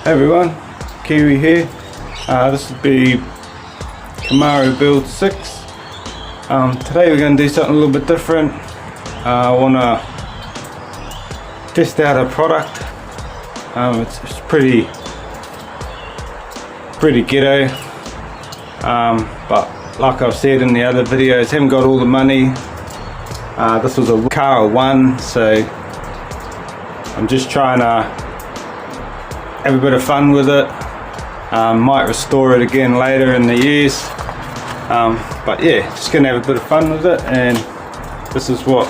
Hey everyone, Kiwi here. This will be Camaro build 6. Today we're going to do something a little bit different. I want to test out a product. It's pretty ghetto, but like I've said in the other videos, haven't got all the money. This was a car 1, so I'm just trying to have a bit of fun with it. Might restore it again later in the years, but yeah, just gonna have a bit of fun with it, and this is what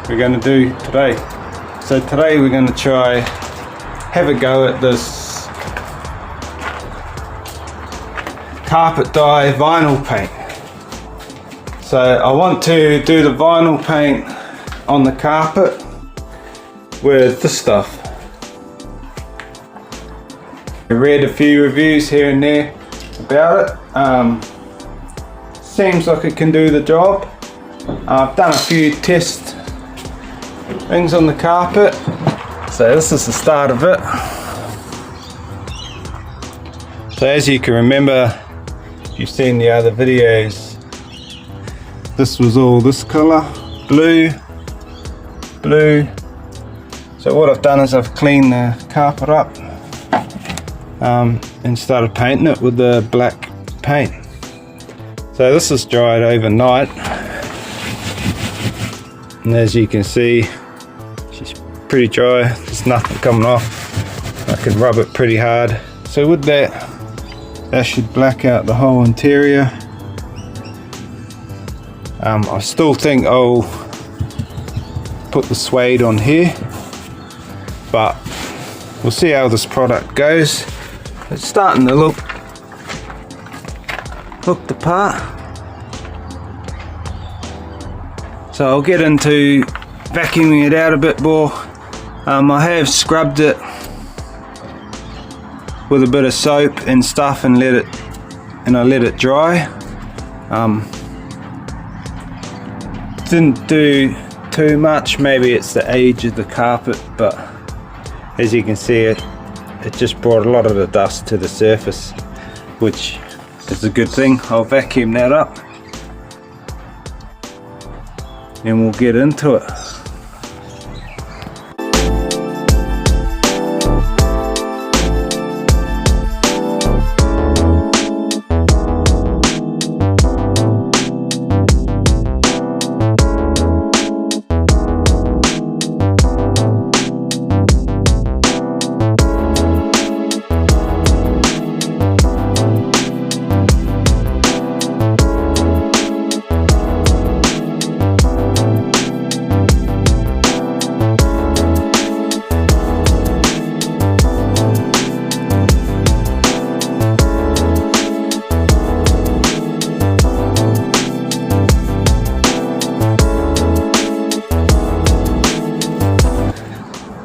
we're going to do today. So today we're going to try have a go at this carpet dye vinyl paint. So I want to do the vinyl paint on the carpet with this stuff. I read a few reviews here and there about it. Seems like it can do the job. I've done a few test things on the carpet. So this is the start of it. So as you can remember, if you've seen the other videos, this was all this colour, blue. So what I've done is I've cleaned the carpet up and started painting it with the black paint. So this is dried overnight, and as you can see, she's pretty dry. There's nothing coming off. I can rub it pretty hard. So with that should black out the whole interior. I still think I'll put the suede on here, but we'll see how this product goes. It's starting to look the part. So I'll get into vacuuming it out a bit more. I have scrubbed it with a bit of soap and stuff and I let it dry. Didn't do too much, maybe it's the age of the carpet, but as you can see, it just brought a lot of the dust to the surface, which is a good thing. I'll vacuum that up and we'll get into it.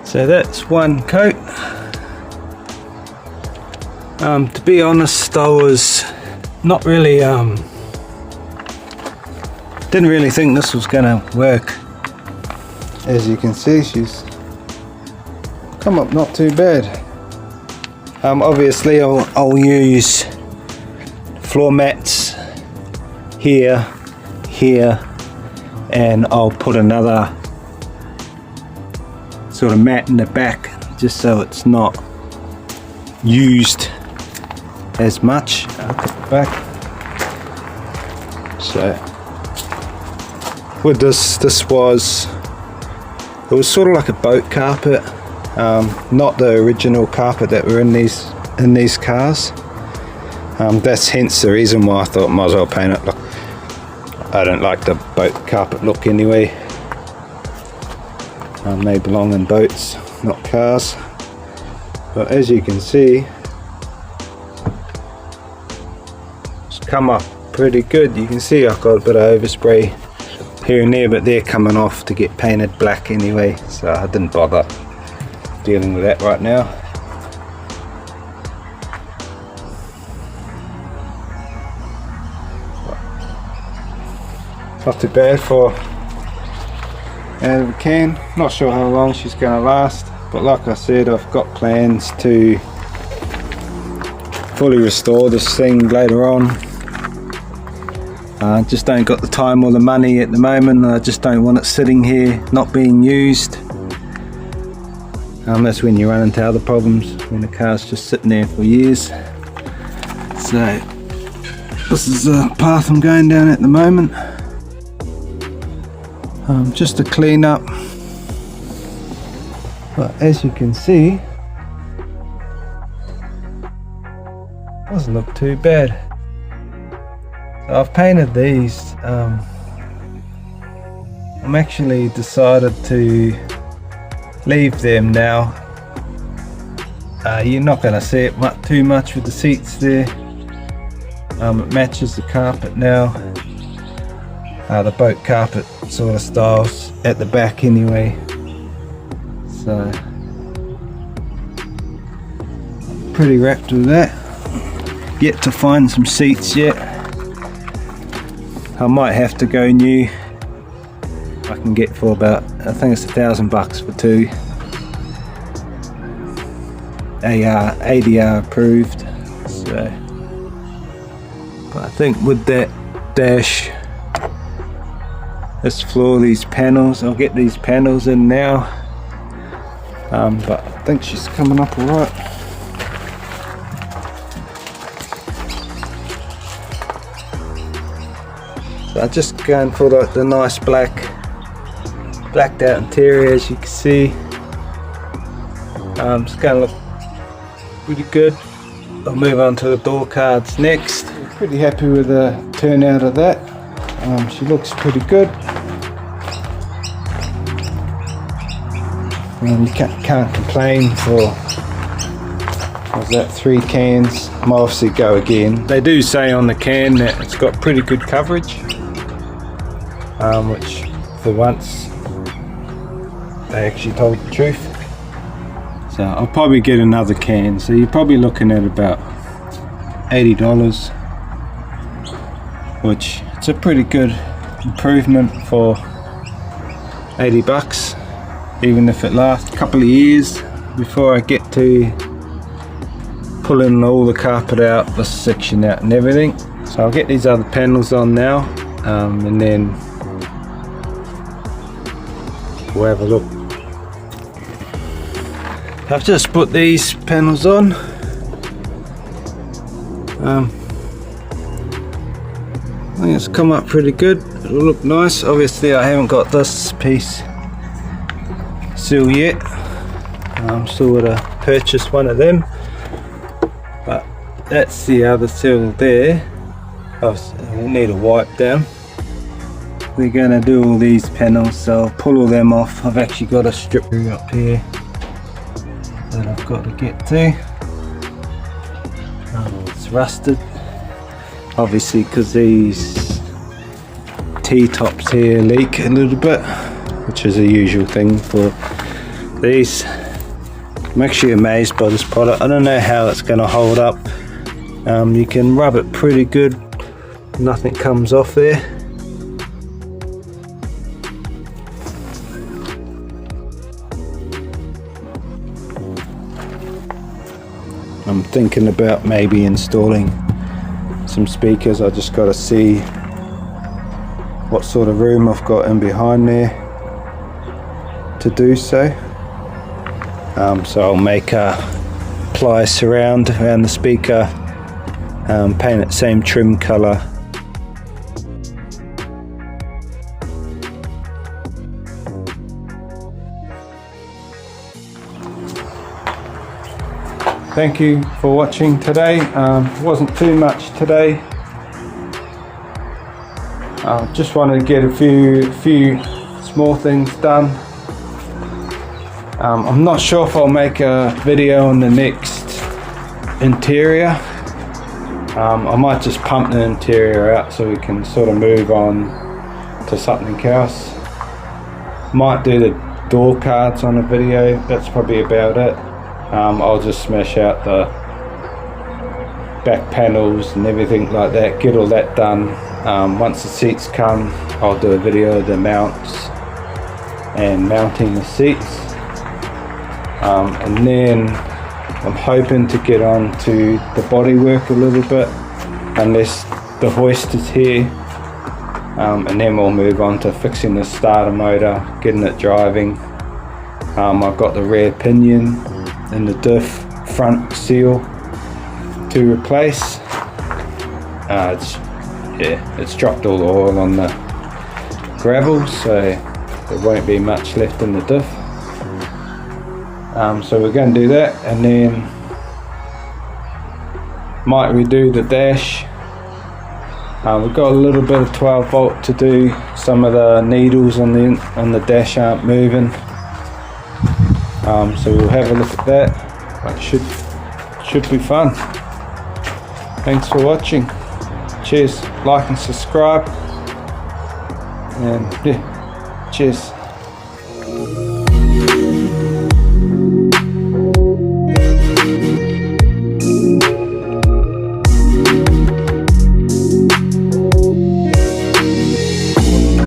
So that's one coat. To be honest, I was not really, didn't really think this was gonna work. As you can see, she's come up not too bad. Obviously I'll use floor mats here, and I'll put another sort of mat in the back, just so it's not used as much. I'll put it back. So with this was sort of like a boat carpet, not the original carpet that were in these cars. That's hence the reason why I thought might as well paint it. Look, I don't like the boat carpet look anyway. They belong in boats, not cars. But as you can see, it's come up pretty good. You can see I've got a bit of overspray here and there, but they're coming off to get painted black anyway, so I didn't bother dealing with that right now. Not too bad for out of a can. Not sure how long she's going to last. But like I said, I've got plans to fully restore this thing later on. I just don't got the time or the money at the moment. I just don't want it sitting here not being used. That's when you run into other problems, when the car's just sitting there for years. So this is the path I'm going down at the moment. Just to clean up. But as you can see, doesn't look too bad. So I've painted these. I'm actually decided to leave them now. You're not going to see it too much with the seats there. It matches the carpet now. The boat carpet sort of styles at the back anyway. So pretty wrapped with that. Yet to find some seats yet. I might have to go new. I can get for about, I think it's $1,000 for two. ADR approved. So, but I think with that dash, let's floor these panels. I'll get these panels in now. But I think she's coming up alright. So I'm just going for the nice blacked out interior, as you can see. It's going to look pretty good. I'll move on to the door cards next. Pretty happy with the turnout of that. She looks pretty good. You can't complain for, was that 3 cans? I'll obviously go again. They do say on the can that it's got pretty good coverage, which for once they actually told the truth. So I'll probably get another can. So you're probably looking at about $80, which it's a pretty good improvement for $80. Even if it lasts a couple of years before I get to pulling all the carpet out, the section out and everything. So I'll get these other panels on now, and then we'll have a look. I've just put these panels on. I think it's come up pretty good. It'll look nice. Obviously I haven't got this piece seal yet. I'm still going to purchase one of them, but that's the other seal there. I need a wipe down. We're going to do all these panels, so I'll pull all them off. I've actually got a strip up here that I've got to get to. It's rusted, obviously, because these T-tops here leak a little bit, which is a usual thing for these. I'm actually amazed by this product. I don't know how it's going to hold up. You can rub it pretty good, nothing comes off there. I'm thinking about maybe installing some speakers. I just got to see what sort of room I've got in behind there to do so. So I'll make a ply surround around the speaker, paint it same trim colour. Thank you for watching today. Wasn't too much today. Just wanted to get a few small things done. I'm not sure if I'll make a video on the next interior. I might just pump the interior out so we can sort of move on to something else. Might do the door cards on a video. That's probably about it. I'll just smash out the back panels and everything like that, get all that done. Once the seats come, I'll do a video of the mounts and mounting the seats. and then I'm hoping to get on to the bodywork a little bit, unless the hoist is here, and then we'll move on to fixing the starter motor, getting it driving. I've got the rear pinion and the diff front seal to replace. It's dropped all the oil on the gravel, so there won't be much left in the diff. So we're going to do that, and then might redo the dash. We've got a little bit of 12 volt to do. Some of the needles on the dash aren't moving, so we'll have a look at that. It should be fun. Thanks for watching. Cheers, like and subscribe, and yeah, cheers.